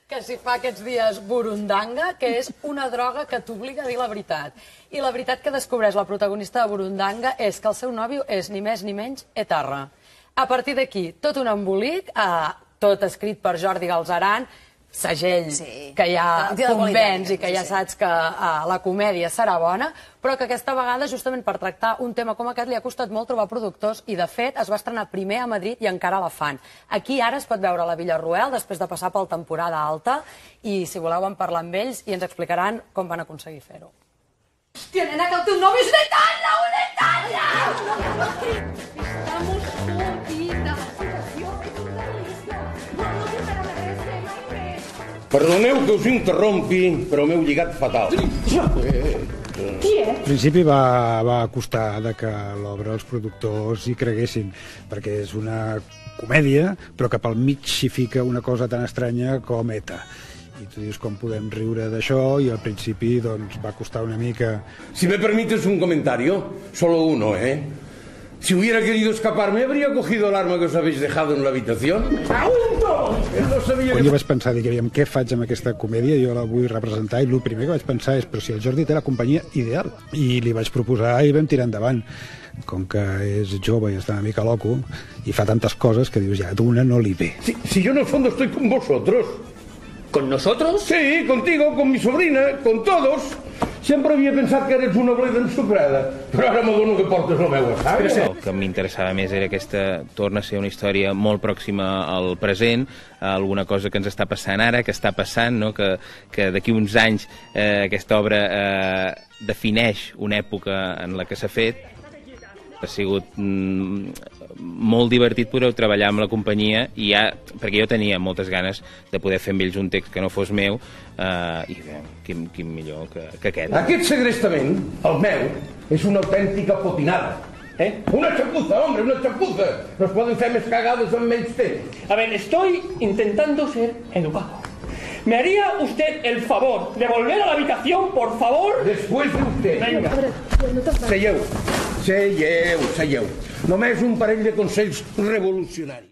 que s'hi fa aquests dies burundanga, que és una droga que t'obliga a dir la veritat. I la veritat que descobreix la protagonista de burundanga és que el seu nòvio és ni més ni menys etarra. A partir d'aquí, tot un embolic, tot escrit per Jordi Galzeran, segell que ja convenç i que ja saps que la comèdia serà bona, però que aquesta vegada, justament per tractar un tema com aquest, li ha costat molt trobar productors i, de fet, es va estrenar primer a Madrid i encara la fan. Aquí ara es pot veure a la Villarroel després de passar per temporada alta i, si voleu, en parlar amb ells i ens explicaran com van aconseguir fer-ho. Hòstia, nena, que el teu nòvio és una talla, una talla! Estamos jodidas. Perdoneu que us interrompi, però m'heu lligat fatal. Qui és? Al principi va costar que l'obra els productors hi creguessin, perquè és una comèdia, però que pel mig s'hi fica una cosa tan estranya com ETA. I tu dius com podem riure d'això, i al principi doncs, va costar una mica. Si me permites un comentario, solo uno, ¿eh? Si hubiera querido escaparme, ¿habría cogido el arma que os habéis dejado en la habitación? No sabia Quan jo vaig pensar, dic, què faig amb aquesta comèdia? Jo la vull representar, i el primer que vaig pensar és, però si el Jordi té la companyia ideal. I li vaig proposar i vam tirar endavant. Com que és jove i està una mica loco, i fa tantes coses que dius, ja, d'una no li ve. Si yo en el fondo estoy con vosotros. ¿Con nosotros? Sí, contigo, con mi sobrina, con todos. Sempre havia pensat que eres una bleda ensucrada, però ara m'adono que portes la meva sang. El que m'interessava més era aquesta torna a ser una història molt pròxima al present, alguna cosa que ens està passant ara, que està passant, no? Que d'aquí uns anys aquesta obra defineix una època en la que s'ha fet. Ha sigut molt divertit poder treballar amb la companyia, i perquè jo tenia moltes ganes de poder fer amb ells un text que no fos meu, i bé, quin millor que aquest. Aquest segrestament, el meu, és una autèntica potinada. Una chapuza, hombre, una chapuza. No es poden fer més cagades en menys temps. A ver, estoy intentando ser educado. ¿Me haría usted el favor de volver a la habitación, por favor? Después de usted. Venga. Seieu. Només un parell de consells revolucionaris.